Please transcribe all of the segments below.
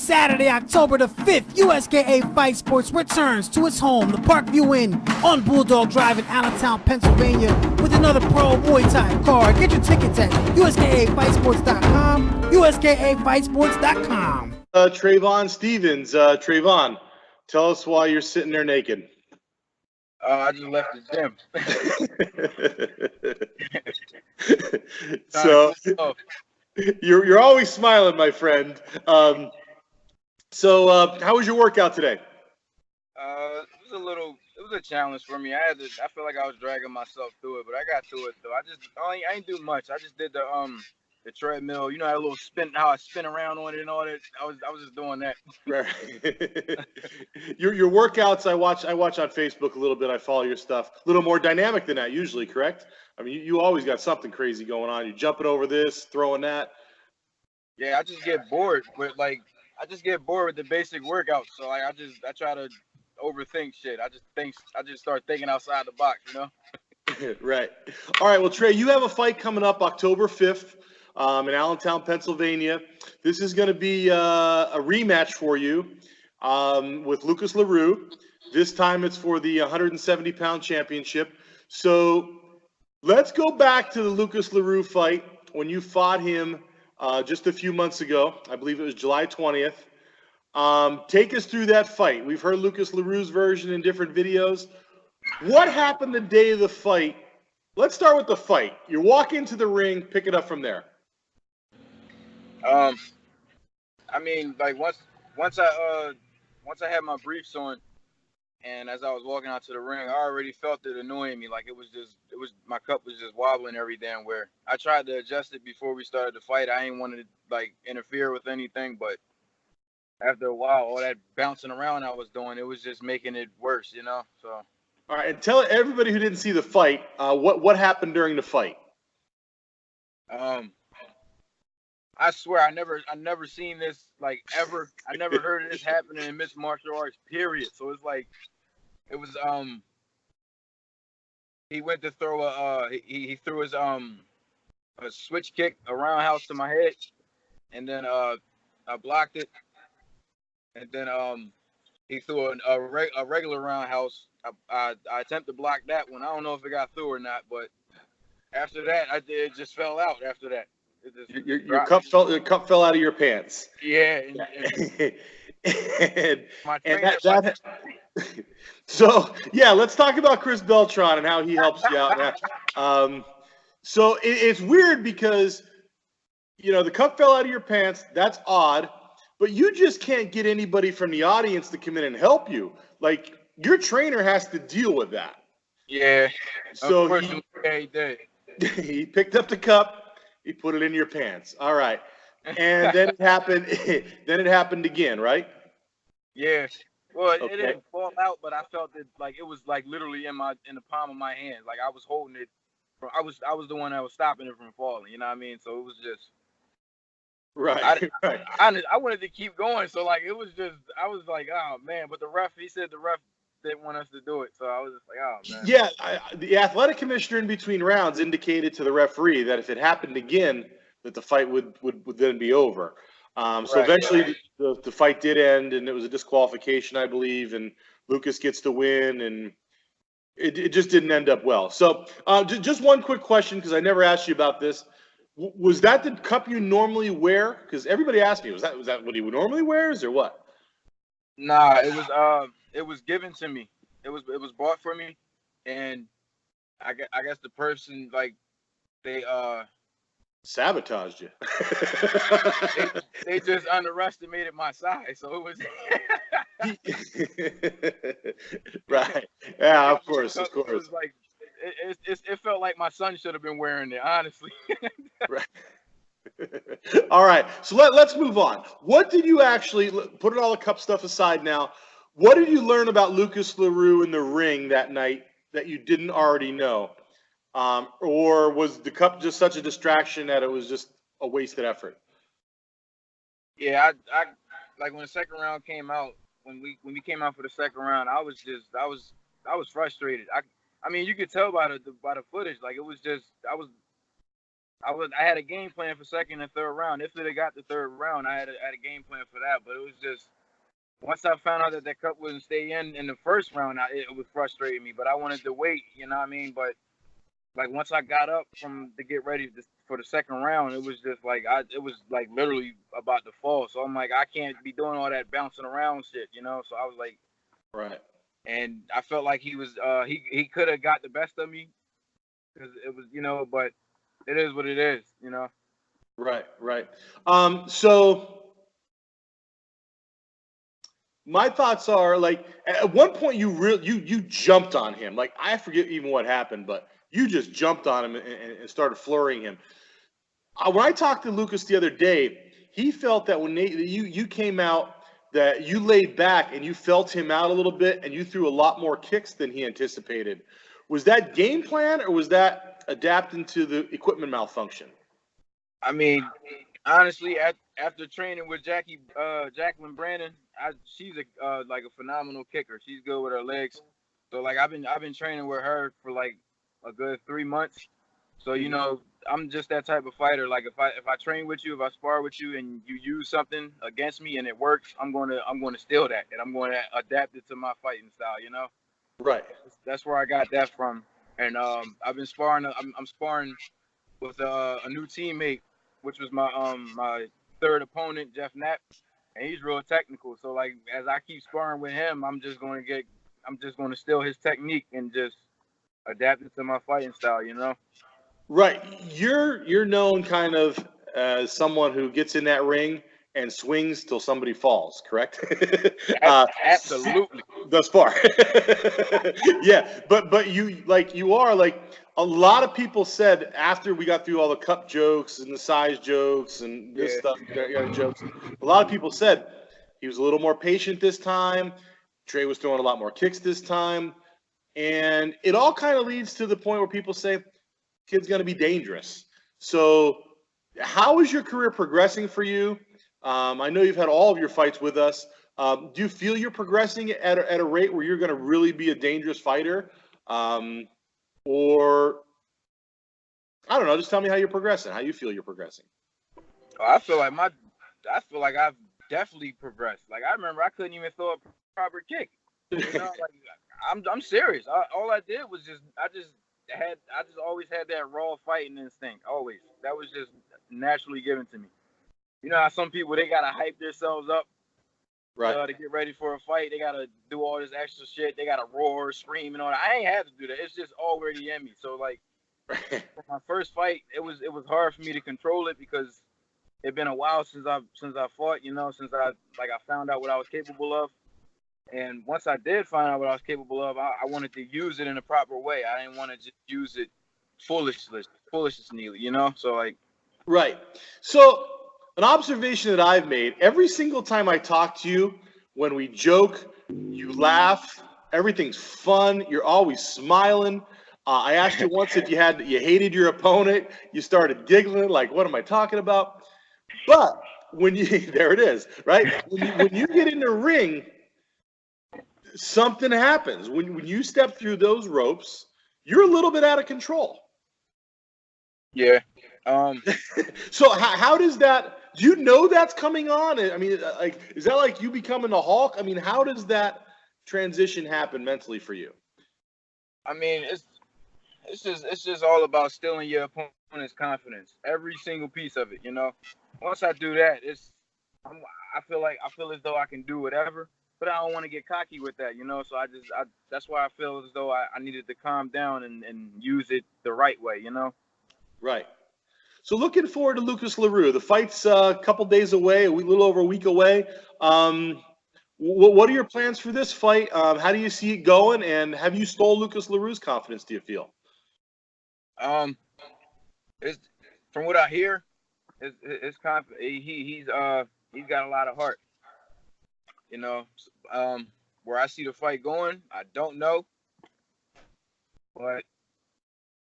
Saturday, October the 5th, USKA Fight Sports returns to its home, the Parkview Inn on Bulldog Drive in Allentown, Pennsylvania, with another pro Muay Thai card. Get your tickets at USKAFightsports.com, USKAFightsports.com. Trevahn Stephens. Trevahn, tell us why you're sitting there naked. I just left the gym. So you're always smiling, my friend. So how was your workout today? It was a challenge for me. I feel like I was dragging myself through it, but I got through it though. I ain't do much. I just did the treadmill. You know that little spin, how I spin around on it and all that. I was just doing that. Right. Your workouts, I watch on Facebook a little bit. I follow your stuff. A little more dynamic than that usually, correct? I mean, you always got something crazy going on. You're jumping over this, throwing that. Yeah, I just get bored with the basic workouts. So like I try to overthink shit. I just start thinking outside the box, you know? Right. All right. Well, Trey, you have a fight coming up October 5th in Allentown, Pennsylvania. This is going to be a rematch for you with Lucas LaRue. This time it's for the 170-pound championship. So let's go back to the Lucas LaRue fight when you fought him just a few months ago. I believe it was July 20th. Take us through that fight. We've heard Lucas LaRue's version in different videos. What happened the day of the fight? Let's start with the fight. You walk into the ring, pick it up from there. I mean, like once I had my briefs on, and as I was walking out to the ring, I already felt it annoying me. Like my cup was just wobbling every damn where. I tried to adjust it before we started the fight. I ain't wanted to like interfere with anything, but after a while, all that bouncing around I was doing, it was just making it worse, you know. So. All right, and tell everybody who didn't see the fight what happened during the fight. I swear I never seen this like ever. I never heard of this happening in mixed martial arts. Period. So it's like, it was he went to throw he threw his a switch kick, a roundhouse to my head, and then I blocked it, and then he threw a regular roundhouse. I attempted to block that one. I don't know if it got through or not, but after that it just fell out. After that. Your cup fell out of your pants. Yeah. So yeah, let's talk about Chris Beltran and how he helps you out now. So it's weird because the cup fell out of your pants. That's odd, but you just can't get anybody from the audience to come in and help you. Like your trainer has to deal with that. Yeah. So he did. He picked up the cup. He put it in your pants. All right. And then it happened. Then it happened again, right? Yeah. Well, Okay. It didn't fall out, but I felt it like it was like literally in the palm of my hand. Like I was holding it. I was the one that was stopping it from falling. You know what I mean? So it was just. Right. I wanted to keep going, so like it was just. I was like, oh man, but he said the ref didn't want us to do it, so I was just like, oh man. Yeah, the athletic commissioner in between rounds indicated to the referee that if it happened again, that the fight would then be over. So eventually the fight did end, and it was a disqualification, I believe, and Lucas gets to win, and it just didn't end up well. So just one quick question, because I never asked you about this. Was that the cup you normally wear? Because everybody asked me, was that what he normally wears or what? Nah, it was given to me. It was bought for me, and I guess the person like they sabotaged you. they just underestimated my size, so it was. Right. Yeah, of course. It was like it felt like my son should have been wearing it, honestly. Right. All right. So let's move on. What did you actually, putting all the cup stuff aside now, what did you learn about Lucas LaRue in the ring that night that you didn't already know? Or was the cup just such a distraction that it was just a wasted effort? Yeah, I like when the second round came out, when we came out for the second round, I was frustrated. I mean, you could tell by the footage, like it was just I I had a game plan for second and third round. If it had got the third round, I had a game plan for that. But it was just once I found out that cup wouldn't stay in the first round, it was frustrating me. But I wanted to wait, you know what I mean? But like once I got up to get ready for the second round, it was just like it was like literally about to fall. So I'm like, I can't be doing all that bouncing around shit, you know. So I was like, right. And I felt like he was he could have got the best of me because it was, you know, but it is what it is, you know. Right, right. So my thoughts are like at one point you jumped on him. Like I forget even what happened, but you just jumped on him and started flurrying him. When I talked to Lucas the other day, he felt that when you came out, that you laid back and you felt him out a little bit and you threw a lot more kicks than he anticipated. Was that game plan or was that adapting to the equipment malfunction? I mean, honestly, after training with Jacqueline Brandon, she's like a phenomenal kicker. She's good with her legs. So like I've been training with her for like a good 3 months. So you know, I'm just that type of fighter. Like if I train with you, if I spar with you, and you use something against me and it works, I'm going to steal that and I'm going to adapt it to my fighting style. You know. Right. That's where I got that from. And I've been sparring. I'm sparring with a new teammate, which was my third opponent, Jeff Knapp, and he's real technical. So like as I keep sparring with him, I'm just going to steal his technique and just adapt it to my fighting style. You know. Right. You're known kind of as someone who gets in that ring and swings till somebody falls, correct? Absolutely. Thus far. Yeah, but you are like a lot of people said after we got through all the cup jokes and the size jokes and this stuff, jokes. A lot of people said he was a little more patient this time. Trey was throwing a lot more kicks this time, and it all kind of leads to the point where people say, kid's going to be dangerous. So how is your career progressing for you? I know you've had all of your fights with us. Do you feel you're progressing at a rate where you're going to really be a dangerous fighter? Or, I don't know, just tell me how you're progressing, how you feel you're progressing. I feel like I've definitely progressed. Like I remember I couldn't even throw a proper kick. You know, like I'm serious. All I did was I just always had that raw fighting instinct. Always. That was just naturally given to me. You know how some people, they gotta hype themselves up, right, to get ready for a fight. They gotta do all this extra shit. They gotta roar, scream, and all that. I ain't had to do that. It's just already in me. So like, for my first fight, it was hard for me to control it because it'd been a while since I fought. You know, since I found out what I was capable of. And once I did find out what I was capable of, I wanted to use it in a proper way. I didn't want to just use it foolishness, you know? So, like... Right. So, an observation that I've made, every single time I talk to you, when we joke, you laugh, everything's fun, you're always smiling. I asked you once if you hated your opponent, you started giggling, like, what am I talking about? But, when you... there it is, right? When you get in the ring... something happens when you step through those ropes. You're a little bit out of control. Yeah. So how does that? Do you know that's coming on? I mean, like, is that like you becoming the Hulk? I mean, how does that transition happen mentally for you? I mean, it's just all about stealing your opponent's confidence. Every single piece of it, you know. Once I do that, I feel as though I can do whatever. But I don't want to get cocky with that, you know. So that's why I feel as though I needed to calm down and use it the right way, you know. Right. So looking forward to Lucas LaRue. The fight's a couple days away, a little over a week away. What are your plans for this fight? How do you see it going? And have you stole Lucas LaRue's confidence, do you feel? It's, from what I hear, it's confident. He's got a lot of heart. You know, where I see the fight going, I don't know. But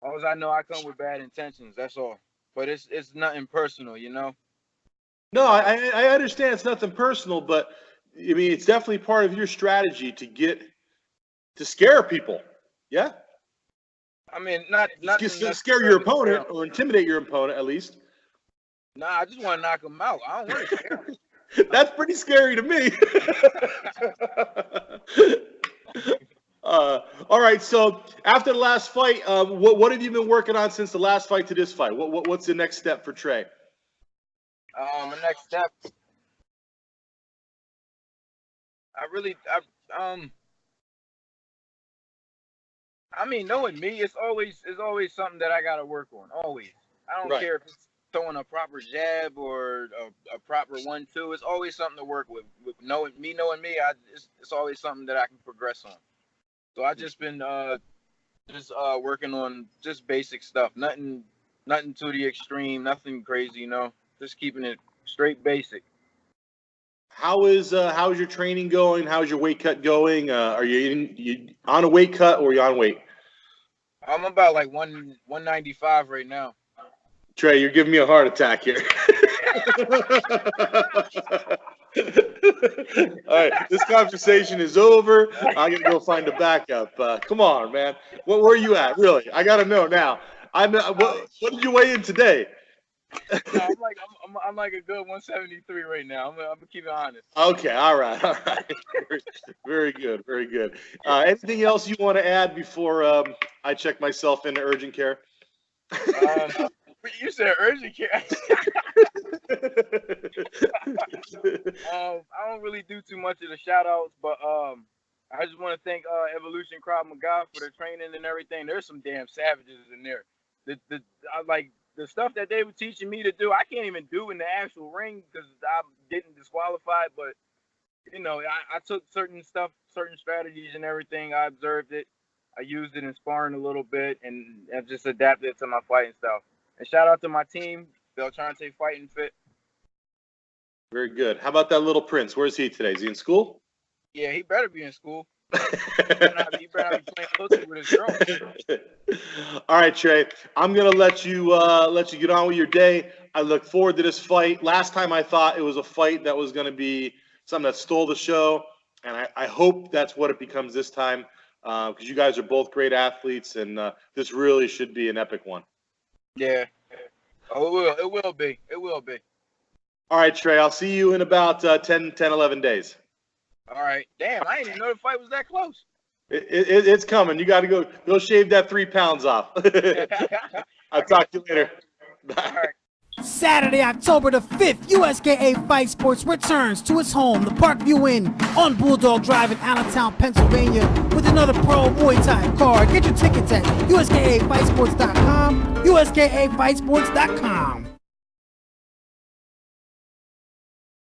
all I know, I come with bad intentions. That's all. But it's nothing personal, you know. No, I understand it's nothing personal, but I mean it's definitely part of your strategy to scare people. Yeah. I mean, not Just scare your opponent or intimidate your opponent at least. Nah, I just want to knock him out. I don't want to scare him. That's pretty scary to me. All right. So after the last fight, what have you been working on since the last fight to this fight? What's the next step for Trey? The next step. I mean, knowing me, it's always something that I gotta work on. Always. I don't care if it's throwing a proper jab or a proper 1-2. It's always something to work with. With knowing me, it's always something that I can progress on. So I just been working on just basic stuff. Nothing to the extreme. Nothing crazy. You know, just keeping it straight basic. How's your training going? How's your weight cut going? Are you on a weight cut or are you on weight? I'm about like 195 right now. Trey, you're giving me a heart attack here. All right, this conversation is over. I'm gonna go find a backup. Come on, man. Where are you at? Really, I gotta know now. What did you weigh in today? No, I'm like a good 173 right now. I'm gonna keep it honest. Okay, all right. Very good, very good. Anything else you want to add before I check myself into urgent care? You said urgent care. I don't really do too much of the shout outs, but I just want to thank Evolution Krav Maga for the training and everything. There's some damn savages in there. The stuff that they were teaching me to do, I can't even do in the actual ring because I'm getting disqualified. But you know, I took certain strategies and everything. I observed it. I used it in sparring a little bit, and I just adapted it to my fighting style. And shout out to my team, Beltrante Fighting Fit. Very good. How about that little Prince? Where's he today? Is he in school? Yeah, he better be in school. He better not be playing hooky with his girl. All right, Trey. I'm gonna let you get on with your day. I look forward to this fight. Last time I thought it was a fight that was gonna be something that stole the show, and I hope that's what it becomes this time. Because you guys are both great athletes, and this really should be an epic one. Yeah. Oh, it will be. It will be. All right, Trey. I'll see you in about 10, 11 days. All right. Damn, I didn't even know the fight was that close. It's coming. You got to go shave that 3 pounds off. I'll talk to you later. Bye. All right. Saturday, October the 5th, USKA Fight Sports returns to its home, the Parkview Inn on Bulldog Drive in Allentown, Pennsylvania, with another pro Muay Thai card. Get your tickets at USKAFightsports.com, USKAFightsports.com.